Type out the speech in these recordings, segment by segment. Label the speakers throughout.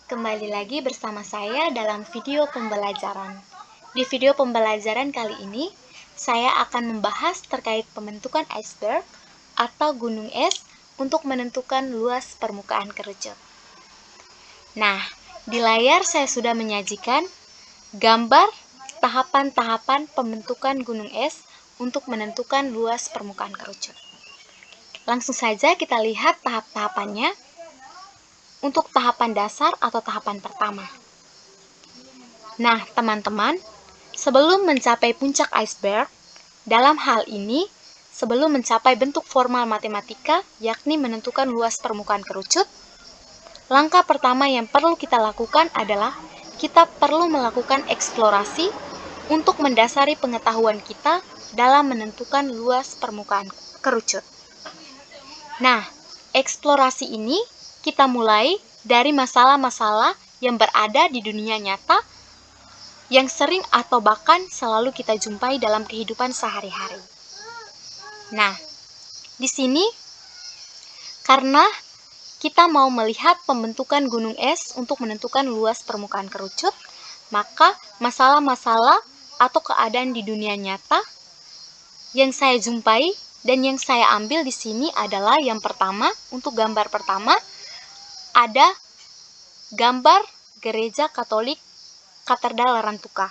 Speaker 1: Kembali lagi bersama saya dalam video pembelajaran. Di video pembelajaran kali ini, saya akan membahas terkait pembentukan iceberg atau gunung es untuk menentukan luas permukaan kerucut. Nah, di layar saya sudah menyajikan gambar tahapan-tahapan pembentukan gunung es untuk menentukan luas permukaan kerucut. Langsung saja kita lihat tahap-tahapannya. Untuk tahapan dasar atau tahapan pertama. Nah, teman-teman, sebelum mencapai puncak iceberg, dalam hal ini, sebelum mencapai bentuk formal matematika, yakni menentukan luas permukaan kerucut, langkah pertama yang perlu kita lakukan adalah kita perlu melakukan eksplorasi untuk mendasari pengetahuan kita dalam menentukan luas permukaan kerucut. Nah, eksplorasi ini kita mulai dari masalah-masalah yang berada di dunia nyata yang sering atau bahkan selalu kita jumpai dalam kehidupan sehari-hari. Nah, di sini karena kita mau melihat pembentukan gunung es untuk menentukan luas permukaan kerucut, maka masalah-masalah atau keadaan di dunia nyata yang saya jumpai dan yang saya ambil di sini adalah yang pertama, untuk gambar pertama, ada gambar Gereja Katolik Katedral Larantuka.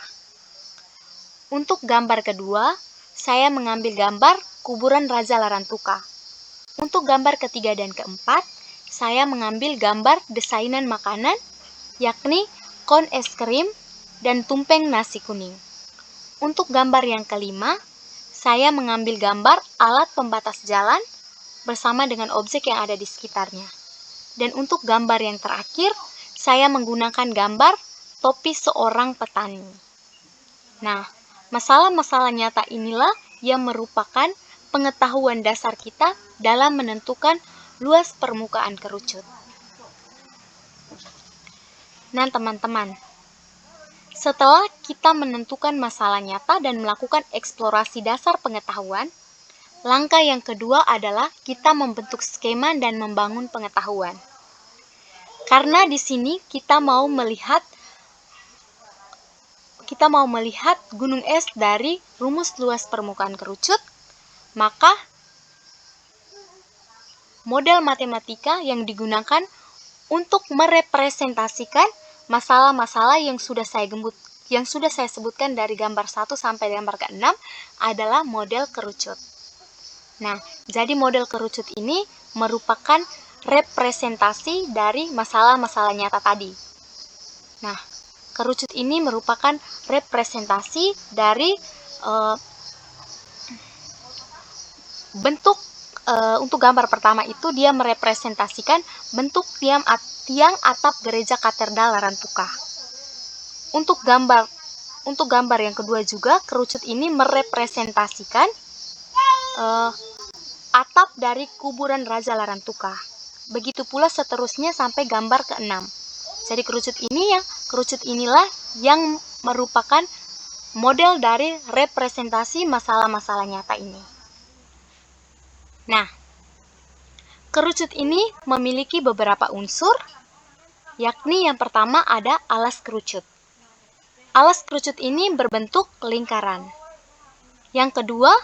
Speaker 1: Untuk gambar kedua, saya mengambil gambar kuburan Raja Larantuka. Untuk gambar ketiga dan keempat, saya mengambil gambar desainan makanan, yakni kon es krim dan tumpeng nasi kuning. Untuk gambar yang kelima, saya mengambil gambar alat pembatas jalan bersama dengan objek yang ada di sekitarnya. Dan untuk gambar yang terakhir, saya menggunakan gambar topi seorang petani. Nah, masalah-masalah nyata inilah yang merupakan pengetahuan dasar kita dalam menentukan luas permukaan kerucut. Nah, teman-teman, setelah kita menentukan masalah nyata dan melakukan eksplorasi dasar pengetahuan, langkah yang kedua adalah kita membentuk skema dan membangun pengetahuan. Karena di sini kita mau melihat gunung es dari rumus luas permukaan kerucut, maka model matematika yang digunakan untuk merepresentasikan masalah-masalah yang sudah saya sebutkan dari gambar 1 sampai gambar ke-6 adalah model kerucut. Nah, jadi model kerucut ini merupakan representasi dari masalah-masalah nyata tadi. Nah, kerucut ini merupakan representasi dari bentuk untuk gambar pertama itu dia merepresentasikan bentuk tiang atap Gereja Katedral Larantuka. Untuk gambar yang kedua juga kerucut ini merepresentasikan atap dari kuburan Raja Larantuka. Begitu pula seterusnya sampai gambar ke-6. Jadi kerucut inilah yang merupakan model dari representasi masalah-masalah nyata ini. Nah, kerucut ini memiliki beberapa unsur, yakni yang pertama ada alas kerucut. Alas kerucut ini berbentuk lingkaran. Yang kedua,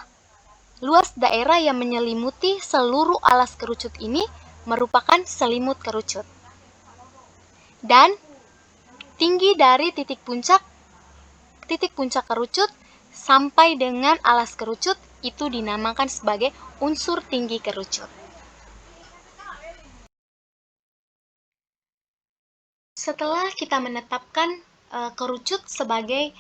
Speaker 1: luas daerah yang menyelimuti seluruh alas kerucut ini merupakan selimut kerucut. Dan tinggi dari titik puncak kerucut sampai dengan alas kerucut itu dinamakan sebagai unsur tinggi kerucut. Setelah kita menetapkan kerucut sebagai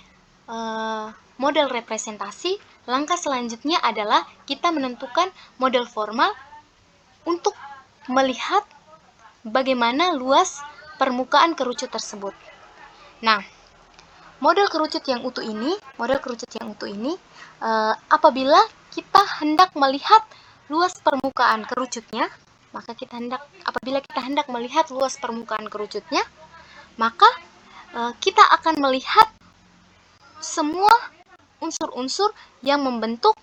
Speaker 1: model representasi, langkah selanjutnya adalah kita menentukan model formal untuk melihat bagaimana luas permukaan kerucut tersebut. Nah, model kerucut yang utuh ini, apabila kita hendak melihat luas permukaan kerucutnya, apabila kita hendak melihat luas permukaan kerucutnya, maka kita akan melihat semua unsur-unsur yang membentuk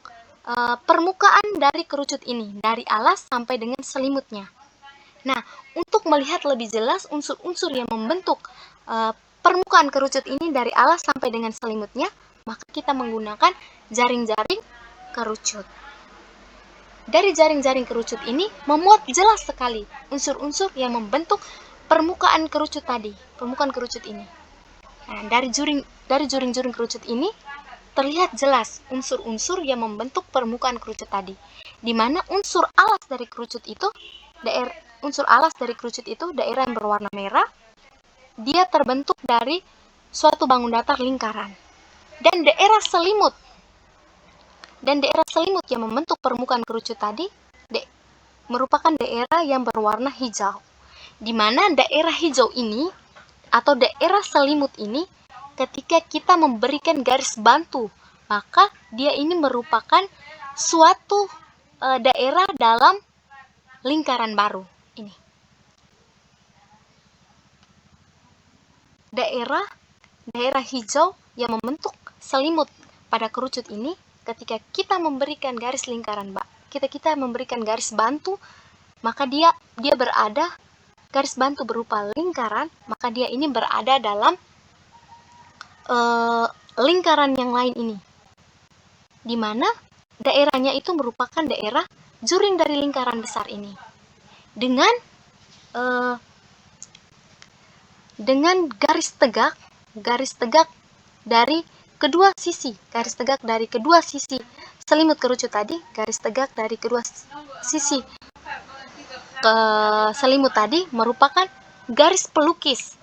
Speaker 1: permukaan dari kerucut ini, dari alas sampai dengan selimutnya. Nah, untuk melihat lebih jelas unsur-unsur yang membentuk permukaan kerucut ini dari alas sampai dengan selimutnya, maka kita menggunakan jaring-jaring kerucut. Dari jaring-jaring kerucut ini memuat jelas sekali unsur-unsur yang membentuk permukaan kerucut tadi, permukaan kerucut ini. Nah, dari juring-juring kerucut ini terlihat jelas unsur-unsur yang membentuk permukaan kerucut tadi, di mana unsur alas dari kerucut itu daerah yang berwarna merah, dia terbentuk dari suatu bangun datar lingkaran, dan daerah selimut yang membentuk permukaan kerucut tadi merupakan daerah yang berwarna hijau, di mana daerah hijau ini atau daerah selimut ini ketika kita memberikan garis bantu, maka dia ini merupakan suatu daerah dalam lingkaran baru. Ini daerah hijau yang membentuk selimut pada kerucut ini, ketika kita memberikan garis bantu, maka dia berada, garis bantu berupa lingkaran, maka dia ini berada dalam lingkaran yang lain ini, di mana daerahnya itu merupakan daerah juring dari lingkaran besar ini, dengan garis tegak dari kedua sisi, selimut kerucut tadi, garis tegak dari kedua sisi selimut tadi merupakan garis pelukis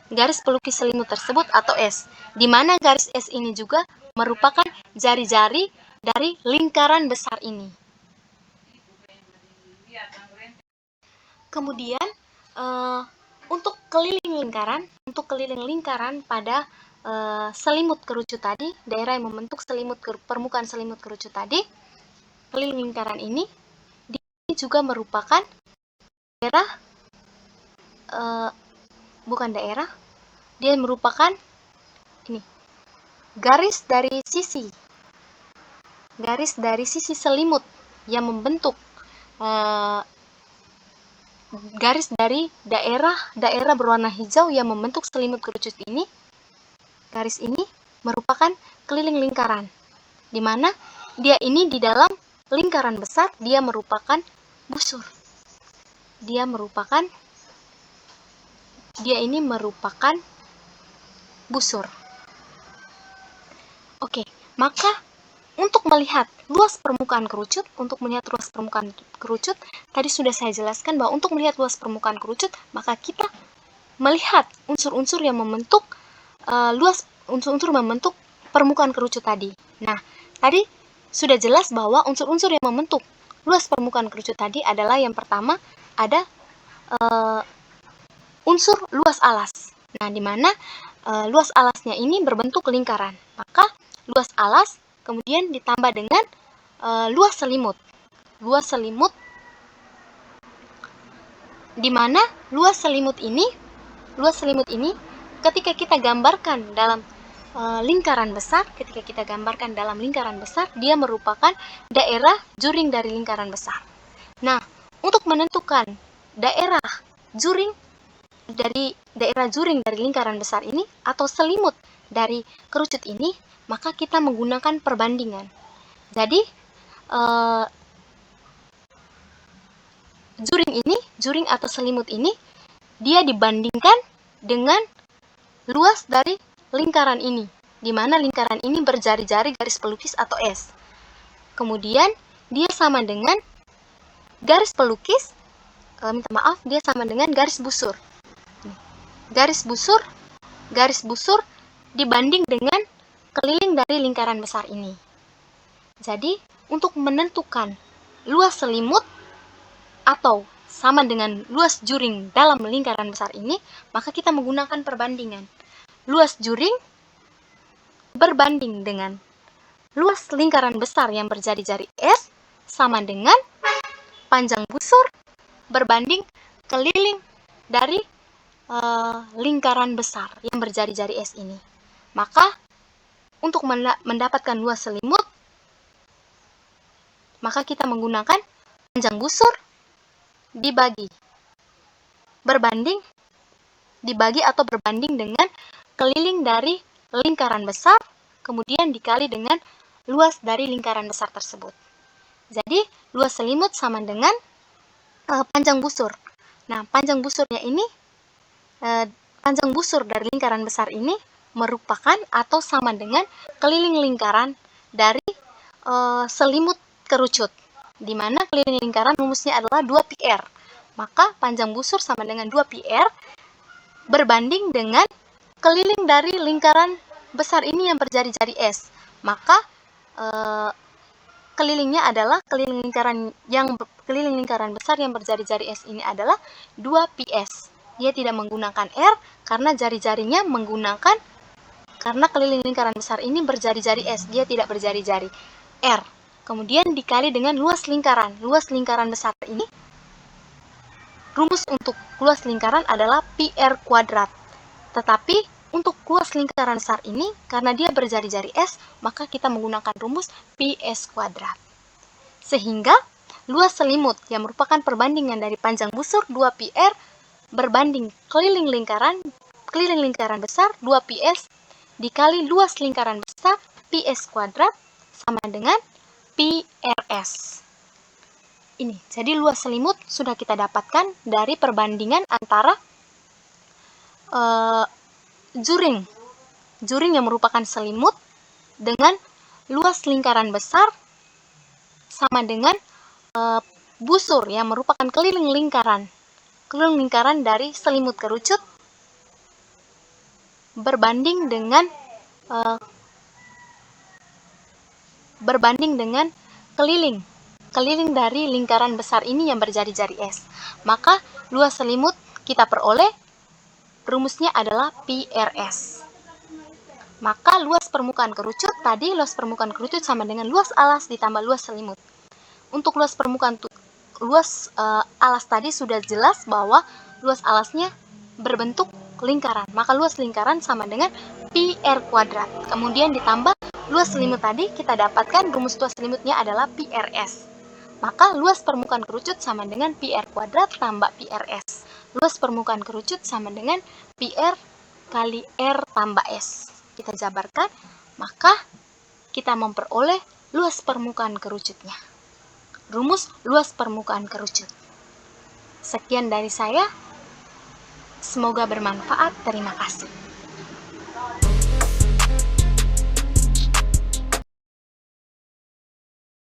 Speaker 1: selimut tersebut atau S, di mana garis S ini juga merupakan jari-jari dari lingkaran besar ini. Kemudian untuk keliling lingkaran pada selimut kerucut tadi, daerah yang membentuk permukaan selimut kerucut tadi, keliling lingkaran ini juga merupakan daerah, dia merupakan ini, garis dari sisi selimut yang membentuk garis dari daerah berwarna hijau yang membentuk selimut kerucut ini. Garis ini merupakan keliling lingkaran, di mana dia ini di dalam lingkaran besar, dia merupakan busur. Dia ini merupakan busur. Oke, maka untuk melihat luas permukaan kerucut, tadi sudah saya jelaskan bahwa untuk melihat luas permukaan kerucut, maka kita melihat unsur-unsur yang membentuk unsur-unsur membentuk permukaan kerucut tadi. Nah, tadi sudah jelas bahwa unsur-unsur yang membentuk luas permukaan kerucut tadi adalah yang pertama ada unsur luas alas. Nah, di mana luas alasnya ini berbentuk lingkaran. Maka luas alas kemudian ditambah dengan luas selimut. Di mana luas selimut ini ketika kita gambarkan dalam lingkaran besar, dia merupakan daerah juring dari lingkaran besar. Nah, untuk menentukan daerah juring dari lingkaran besar ini atau selimut dari kerucut ini, maka kita menggunakan perbandingan. Jadi juring atau selimut ini dia dibandingkan dengan luas dari lingkaran ini, di mana lingkaran ini berjari-jari garis pelukis atau S. Kemudian dia sama dengan garis pelukis, dia sama dengan garis busur. Garis busur dibanding dengan keliling dari lingkaran besar ini. Jadi, untuk menentukan luas selimut atau sama dengan luas juring dalam lingkaran besar ini, maka kita menggunakan perbandingan. Luas juring berbanding dengan luas lingkaran besar yang berjari-jari S sama dengan panjang busur berbanding keliling dari lingkaran besar yang berjari-jari S ini. Maka untuk mendapatkan luas selimut, maka kita menggunakan panjang busur dibagi berbanding dibagi atau berbanding dengan keliling dari lingkaran besar, kemudian dikali dengan luas dari lingkaran besar tersebut. Jadi, luas selimut sama dengan panjang busur. Nah, panjang busurnya ini, panjang busur dari lingkaran besar ini merupakan atau sama dengan keliling lingkaran dari selimut kerucut, di mana keliling lingkaran rumusnya adalah 2πr. Maka panjang busur sama dengan 2πr berbanding dengan keliling dari lingkaran besar ini yang berjari-jari S. Maka kelilingnya adalah keliling lingkaran besar yang berjari-jari S ini adalah 2πs. Dia tidak menggunakan R karena jari-jarinya menggunakan, karena keliling lingkaran besar ini berjari-jari S, dia tidak berjari-jari R. Kemudian dikali dengan luas lingkaran. Luas lingkaran besar ini, rumus untuk luas lingkaran adalah πr kuadrat. Tetapi untuk luas lingkaran besar ini, karena dia berjari-jari S, maka kita menggunakan rumus πs kuadrat. Sehingga luas selimut yang merupakan perbandingan dari panjang busur 2πr berbanding keliling lingkaran besar 2πs dikali luas lingkaran besar πs kuadrat sama dengan πrs. Ini, jadi luas selimut sudah kita dapatkan dari perbandingan antara juring yang merupakan selimut dengan luas lingkaran besar sama dengan busur yang merupakan keliling lingkaran dari selimut kerucut berbanding dengan keliling dari lingkaran besar ini yang berjari-jari S. Maka luas selimut kita peroleh rumusnya adalah πrs. Maka luas permukaan kerucut tadi, luas permukaan kerucut sama dengan luas alas ditambah luas selimut. Untuk luas alas tadi sudah jelas bahwa luas alasnya berbentuk lingkaran. Maka luas lingkaran sama dengan πr kuadrat. Kemudian ditambah luas selimut tadi, kita dapatkan rumus luas selimutnya adalah πrs. Maka luas permukaan kerucut sama dengan πr kuadrat tambah πrs. Luas permukaan kerucut sama dengan πr kali r tambah s. Kita jabarkan, maka kita memperoleh luas permukaan kerucutnya. Rumus luas permukaan kerucut. Sekian dari saya. Semoga bermanfaat. Terima kasih.